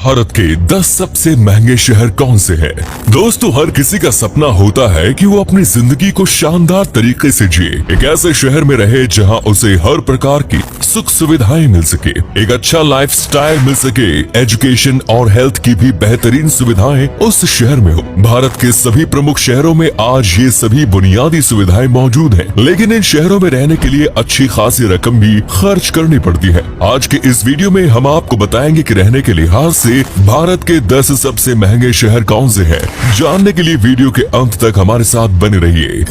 भारत के 10 सबसे महंगे शहर कौन से हैं? दोस्तों, हर किसी का सपना होता है कि वो अपनी जिंदगी को शानदार तरीके से जिए, एक ऐसे शहर में रहे जहां उसे हर प्रकार की सुख सुविधाएं मिल सके, एक अच्छा लाइफस्टाइल मिल सके, एजुकेशन और हेल्थ की भी बेहतरीन सुविधाएं उस शहर में हो। भारत के सभी प्रमुख शहरों में आज ये सभी बुनियादी सुविधाएं मौजूद हैं, लेकिन इन शहरों में रहने के लिए अच्छी खासी रकम भी खर्च करनी पड़ती है। आज के इस वीडियो में हम आपको बताएंगे कि रहने के लिहाज से भारत के 10 सबसे महंगे शहर कौन से हैं। जानने के लिए वीडियो के अंत तक हमारे साथ बने रहिए।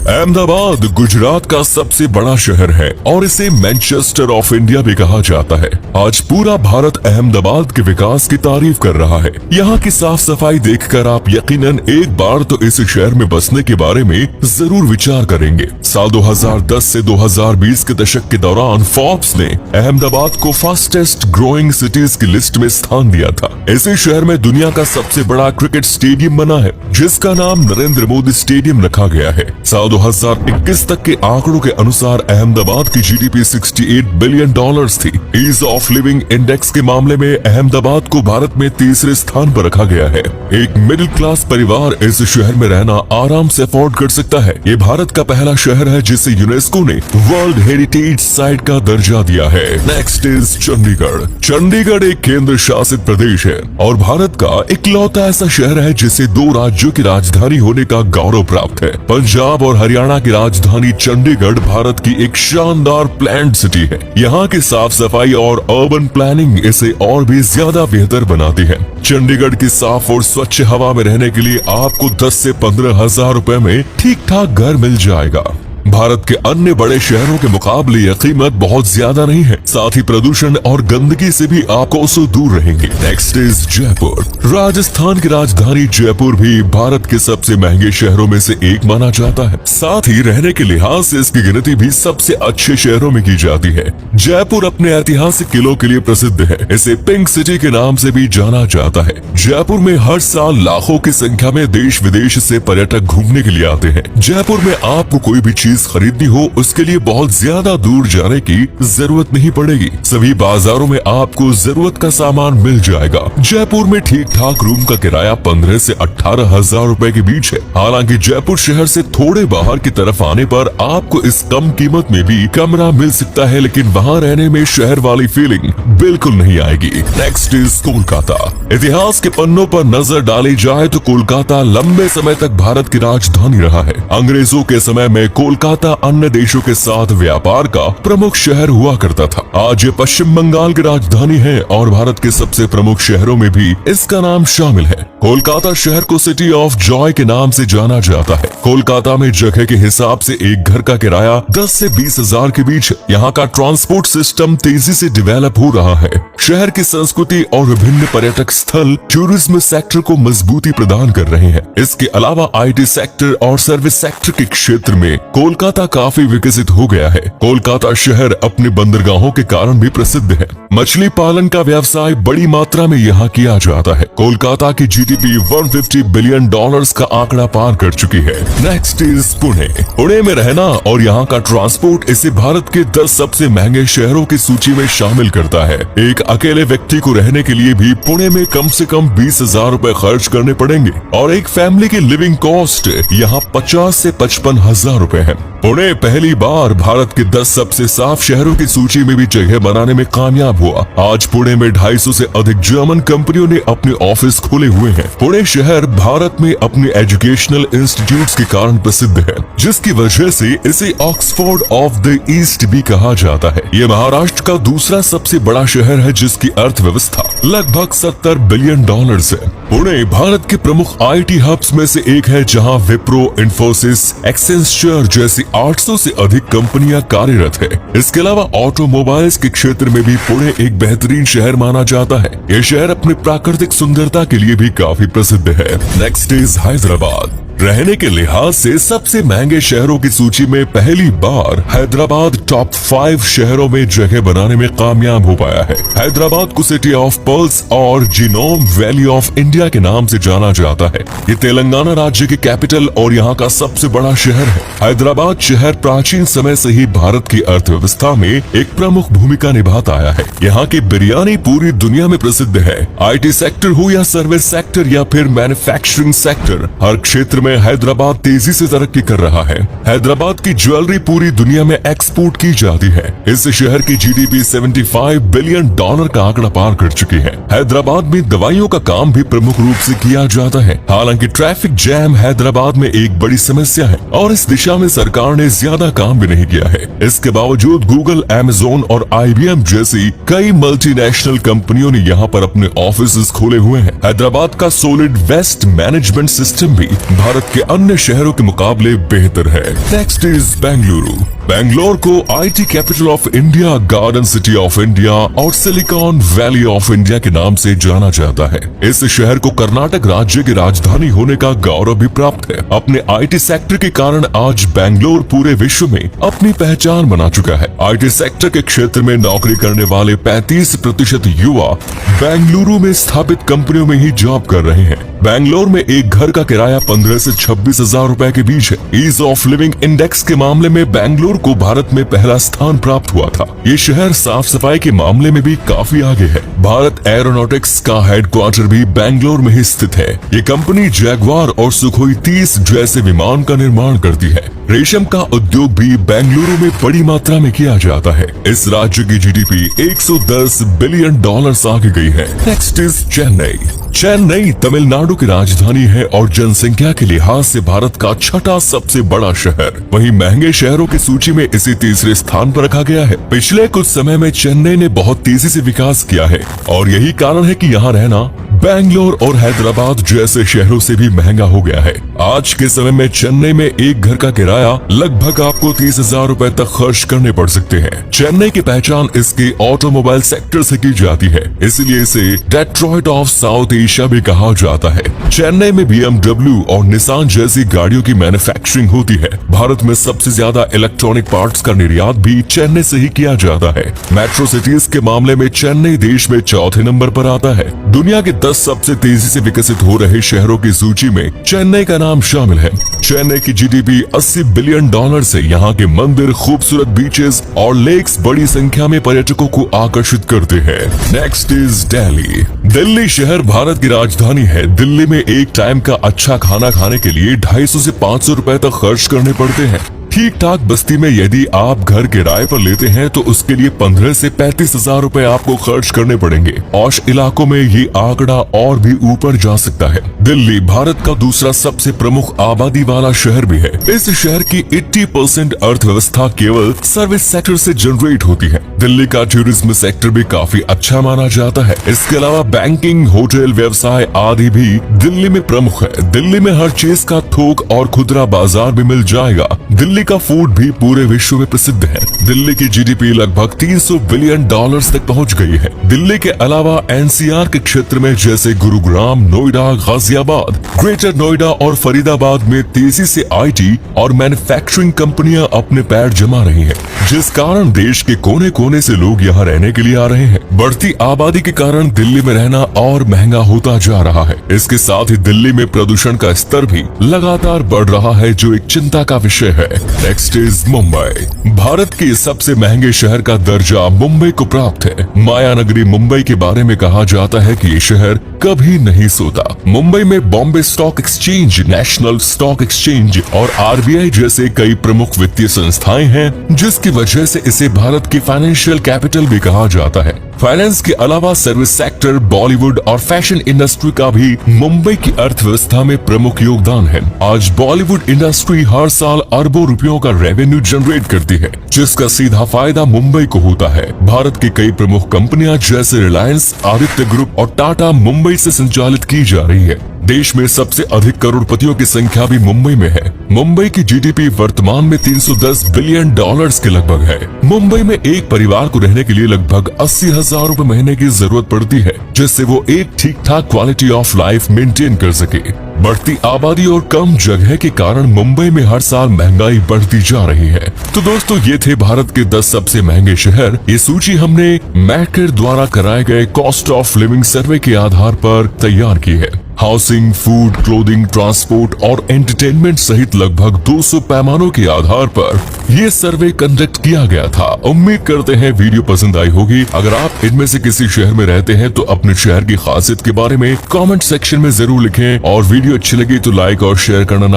अहमदाबाद गुजरात का सबसे बड़ा शहर है और इसे मैनचेस्टर ऑफ इंडिया भी कहा जाता है। आज पूरा भारत अहमदाबाद के विकास की तारीफ कर रहा है। यहाँ की साफ सफाई देखकर आप यकीनन एक बार तो इस शहर में बसने के बारे में जरूर विचार करेंगे। साल 2010 से 2020 के दशक के दौरान फोर्ब्स ने अहमदाबाद को फास्टेस्ट ग्रोइंग सिटीज की लिस्ट में स्थान दिया था। इसी शहर में दुनिया का सबसे बड़ा क्रिकेट स्टेडियम बना है, जिसका नाम नरेंद्र मोदी स्टेडियम रखा गया है। साल 2021 तक के आंकड़ों के अनुसार अहमदाबाद की जीडीपी 68 बिलियन डॉलर्स थी। ईज ऑफ लिविंग इंडेक्स के मामले में अहमदाबाद को भारत में तीसरे स्थान पर रखा गया है। एक मिडिल क्लास परिवार इस शहर में रहना आराम से अफोर्ड कर सकता है। ये भारत का पहला शहर है जिसे यूनेस्को ने वर्ल्ड हेरिटेज साइट का दर्जा दिया है। Next is Chandigarh. चंडीगढ़ एक केंद्र शासित प्रदेश है और भारत का इकलौता ऐसा शहर है जिसे 2 राज्यों की राजधानी होने का गौरव प्राप्त है। पंजाब और हरियाणा की राजधानी चंडीगढ़ भारत की एक शानदार प्लान्ड सिटी है। यहाँ की साफ सफाई और अर्बन प्लानिंग इसे और भी ज्यादा बेहतर बनाती है। चंडीगढ़ की साफ और स्वच्छ हवा में रहने के लिए आपको 10 से 15 हजार रुपए में ठीक ठाक घर मिल जाएगा। भारत के अन्य बड़े शहरों के मुकाबले यह कीमत बहुत ज्यादा नहीं है। साथ ही प्रदूषण और गंदगी से भी आप कोसों दूर रहेंगे। Next is Jaipur. राजस्थान की राजधानी जयपुर भी भारत के सबसे महंगे शहरों में से एक माना जाता है। साथ ही रहने के लिहाज से इसकी गिनती भी सबसे अच्छे शहरों में की जाती है। जयपुर अपने ऐतिहासिक किलों के लिए प्रसिद्ध है। इसे पिंक सिटी के नाम से भी जाना जाता है। जयपुर में हर साल लाखों की संख्या में देश विदेश से पर्यटक घूमने के लिए आते हैं। जयपुर में आपको कोई भी चीज खरीदनी हो उसके लिए बहुत ज्यादा दूर जाने की जरूरत नहीं पड़ेगी। सभी बाजारों में आपको जरूरत का सामान मिल जाएगा। जयपुर में ठीक ठाक रूम का किराया 15 से 18 हजार रुपए के बीच है। हालांकि जयपुर शहर से थोड़े बाहर की तरफ आने पर आपको इस कम कीमत में भी कमरा मिल सकता है, लेकिन वहाँ रहने में शहर वाली फीलिंग बिल्कुल नहीं आएगी। Next is Kolkata. इतिहास के पन्नों पर नजर डाली जाए तो कोलकाता लंबे समय तक भारत की राजधानी रहा है। अंग्रेजों के समय में कोलकाता अन्य देशों के साथ व्यापार का प्रमुख शहर हुआ करता था। आज ये पश्चिम बंगाल की राजधानी है और भारत के सबसे प्रमुख शहरों में भी इसका नाम शामिल है। कोलकाता शहर को सिटी ऑफ जॉय के नाम से जाना जाता है। कोलकाता में जगह के हिसाब से एक घर का किराया 10 से 20 हजार के बीच है। यहाँ का ट्रांसपोर्ट सिस्टम तेजी से डेवलप हो रहा है। शहर की संस्कृति और विभिन्न पर्यटक स्थल टूरिज्म सेक्टर को मजबूती प्रदान कर रहे हैं। इसके अलावा IT सेक्टर और सर्विस सेक्टर के क्षेत्र में कोलकाता काफी विकसित हो गया है। कोलकाता शहर अपने बंदरगाहों के कारण भी प्रसिद्ध है। मछली पालन का व्यवसाय बड़ी मात्रा में यहाँ किया जाता है। कोलकाता की जीडीपी 150 बिलियन डॉलर्स का आंकड़ा पार कर चुकी है। Next is Pune. पुणे में रहना और यहाँ का ट्रांसपोर्ट इसे भारत के 10 सबसे महंगे शहरों की सूची में शामिल करता है। एक अकेले व्यक्ति को रहने के लिए भी पुणे में कम से कम 20 हजार रुपए खर्च करने पड़ेंगे और एक फैमिली की लिविंग कॉस्ट यहाँ 50 से 55 हजार रुपए है। पुणे पहली बार भारत के 10 सबसे साफ शहरों की सूची में भी जगह बनाने में कामयाब हुआ। आज पुणे में 250 से अधिक जर्मन कंपनियों ने अपने ऑफिस खोले हुए हैं। पुणे शहर भारत में अपने एजुकेशनल इंस्टीट्यूट्स के कारण प्रसिद्ध है, जिसकी वजह से इसे ऑक्सफोर्ड ऑफ द ईस्ट भी कहा जाता है। ये महाराष्ट्र का दूसरा सबसे बड़ा शहर है जिसकी अर्थव्यवस्था लगभग 70 बिलियन डॉलर्स है। पुणे भारत के प्रमुख IT हब्स में से एक है, जहां विप्रो, इन्फोसिस, एक्सेंचर जैसी 800 से अधिक कंपनियां कार्यरत है। इसके अलावा ऑटोमोबाइल्स के क्षेत्र में भी पुणे एक बेहतरीन शहर माना जाता है। यह शहर अपनी प्राकृतिक सुंदरता के लिए भी काफी प्रसिद्ध है। Next is Hyderabad. रहने के लिहाज से सबसे महंगे शहरों की सूची में पहली बार हैदराबाद टॉप 5 शहरों में जगह बनाने में कामयाब हो पाया है। हैदराबाद को सिटी ऑफ पर्ल्स और जीनोम वैली ऑफ इंडिया के नाम से जाना जाता है। ये तेलंगाना राज्य की कैपिटल और यहाँ का सबसे बड़ा शहर है। हैदराबाद शहर प्राचीन समय से ही भारत की अर्थव्यवस्था में एक प्रमुख भूमिका निभाता आया है। यहाँ की बिरयानी पूरी दुनिया में प्रसिद्ध है। IT सेक्टर हो या सर्विस सेक्टर या फिर मैन्युफैक्चरिंग सेक्टर, हर क्षेत्र में हैदराबाद तेजी से तरक्की कर रहा है। हैदराबाद की ज्वेलरी पूरी दुनिया में एक्सपोर्ट की जाती है। इस शहर की GDP $75 बिलियन का आंकड़ा पार कर चुकी है। हैदराबाद में दवाइयों का काम भी प्रमुख रूप से किया जाता है। हालांकि ट्रैफिक जैम हैदराबाद में एक बड़ी समस्या है और इस दिशा में सरकार ने ज्यादा काम भी नहीं किया है। इसके बावजूद गूगल, Amazon और IBM जैसी कई मल्टीनेशनल कंपनियों ने यहाँ पर अपने ऑफिस खोले हुए हैं। हैदराबाद का सॉलिड वेस्ट मैनेजमेंट सिस्टम भी भारत के अन्य शहरों के मुकाबले बेहतर है। Next is Bengaluru. बेंगलोर को IT capital of India, garden city of India और सिलिकॉन वैली ऑफ इंडिया के नाम से जाना जाता है। इस शहर को कर्नाटक राज्य की राजधानी होने का गौरव भी प्राप्त है। अपने IT सेक्टर के कारण आज बेंगलोर पूरे विश्व में अपनी पहचान बना चुका है। IT सेक्टर के क्षेत्र में नौकरी करने वाले 35% युवा बेंगलुरु में स्थापित कंपनियों में ही जॉब कर रहे हैं। बेंगलोर में एक घर का किराया 15 से 26 हजार रुपए के बीच है। ईज ऑफ लिविंग इंडेक्स के मामले में बेंगलुरु को भारत में पहला स्थान प्राप्त हुआ था। ये शहर साफ सफाई के मामले में भी काफी आगे है। भारत एरोनॉटिक्स का हेडक्वार्टर भी बेंगलोर में ही स्थित है। ये कंपनी जैगवार और सुखोई 30 जैसे विमान का निर्माण करती है। रेशम का उद्योग भी बेंगलुरु में बड़ी मात्रा में किया जाता है। इस राज्य की GDP $110 बिलियन आगे गई है। Next is Chennai. चेन्नई तमिलनाडु की राजधानी है और जनसंख्या के लिहाज से भारत का छठा सबसे बड़ा शहर। वहीं महंगे शहरों की सूची में इसे तीसरे स्थान पर रखा गया है। पिछले कुछ समय में चेन्नई ने बहुत तेजी से विकास किया है और यही कारण है कि यहाँ रहना बेंगलोर और हैदराबाद जैसे शहरों से भी महंगा हो गया है। आज के समय में चेन्नई में एक घर का किराया लगभग आपको 30,000 रुपए तक खर्च करने पड़ सकते हैं। चेन्नई की पहचान इसके ऑटोमोबाइल सेक्टर से की जाती है, इसलिए इसे डेट्रॉइट ऑफ साउथ एशिया भी कहा जाता है। चेन्नई में BMW और निसान जैसी गाड़ियों की मैन्युफैक्चरिंग होती है। भारत में सबसे ज्यादा इलेक्ट्रॉनिक पार्ट्स का निर्यात भी चेन्नई से ही किया जाता है। मेट्रो सिटीज के मामले में चेन्नई देश में चौथे नंबर पर आता है। दुनिया के 10 सबसे तेजी से विकसित हो रहे शहरों की सूची में चेन्नई का नाम शामिल है। चेन्नई की GDP $80 बिलियन से यहाँ के मंदिर, खूबसूरत बीचेस और लेक्स बड़ी संख्या में पर्यटकों को आकर्षित करते हैं। Next is Delhi. दिल्ली शहर भारत की राजधानी है। दिल्ली में एक टाइम का अच्छा खाना खाने के लिए 250 से 500 रुपए तक खर्च करने पड़ते हैं। ठीक ठाक बस्ती में यदि आप घर किराए पर लेते हैं तो उसके लिए 15 से 35 हजार रुपए आपको खर्च करने पड़ेंगे। औश इलाकों में ये आंकड़ा और भी ऊपर जा सकता है। दिल्ली भारत का दूसरा सबसे प्रमुख आबादी वाला शहर भी है। इस शहर की 80% अर्थव्यवस्था केवल सर्विस सेक्टर से जनरेट होती है। दिल्ली का टूरिज्म सेक्टर भी काफी अच्छा माना जाता है। इसके अलावा बैंकिंग, होटल व्यवसाय आदि भी दिल्ली में प्रमुख है। दिल्ली में हर चीज का थोक और खुदरा बाजार भी मिल जाएगा। दिल्ली का फूड भी पूरे विश्व में प्रसिद्ध है। दिल्ली की GDP लगभग $300 बिलियन तक पहुंच गई है। दिल्ली के अलावा NCR के क्षेत्र में जैसे गुरुग्राम, नोएडा, गाजियाबाद, ग्रेटर नोएडा और फरीदाबाद में तेजी से IT और मैन्युफैक्चरिंग कंपनियां अपने पैर जमा रही हैं, जिस कारण देश के कोने कोने से लोग यहाँ रहने के लिए आ रहे हैं। बढ़ती आबादी के कारण दिल्ली में रहना और महंगा होता जा रहा है। इसके साथ ही दिल्ली में प्रदूषण का स्तर भी लगातार बढ़ रहा है, जो एक चिंता का विषय है। Next is Mumbai. भारत के सबसे महंगे शहर का दर्जा मुंबई को प्राप्त है। माया नगरी मुंबई के बारे में कहा जाता है कि ये शहर कभी नहीं सोता। मुंबई में Bombay stock exchange, national stock exchange और RBI जैसे कई प्रमुख वित्तीय संस्थाएं हैं, जिसकी वजह से इसे भारत की फाइनेंशियल कैपिटल भी कहा जाता है। फाइनेंस के अलावा सर्विस सेक्टर, बॉलीवुड और फैशन इंडस्ट्री का भी मुंबई की अर्थव्यवस्था में प्रमुख योगदान है। आज बॉलीवुड इंडस्ट्री हर साल अरबों रुपयों का रेवेन्यू जनरेट करती है, जिसका सीधा फायदा मुंबई को होता है। भारत की कई प्रमुख कंपनियां जैसे रिलायंस, आदित्य ग्रुप और टाटा मुंबई से संचालित की जा रही है। देश में सबसे अधिक करोड़पतियों की संख्या भी मुंबई में है। मुंबई की जीडीपी वर्तमान में 310 बिलियन डॉलर्स के लगभग है। मुंबई में एक परिवार को रहने के लिए लगभग 80,000 रुपए महीने की जरूरत पड़ती है, जिससे वो एक ठीक ठाक क्वालिटी ऑफ लाइफ मेंटेन कर सके। बढ़ती आबादी और कम जगह के कारण मुंबई में हर साल महंगाई बढ़ती जा रही है। तो दोस्तों, ये थे भारत के 10 सबसे महंगे शहर। ये सूची हमने मैकेर द्वारा कराए गए कॉस्ट ऑफ लिविंग सर्वे के आधार पर तैयार की है। हाउसिंग, फूड, क्लोथिंग, ट्रांसपोर्ट और एंटरटेनमेंट सहित लगभग 200 पैमानों के आधार पर ये सर्वे कंडक्ट किया गया था। उम्मीद करते हैं वीडियो पसंद आई होगी। अगर आप इनमें से किसी शहर में रहते हैं तो अपने शहर की खासियत के बारे में कमेंट सेक्शन में जरूर लिखें, और वीडियो अच्छी लगी तो लाइक और शेयर करना ना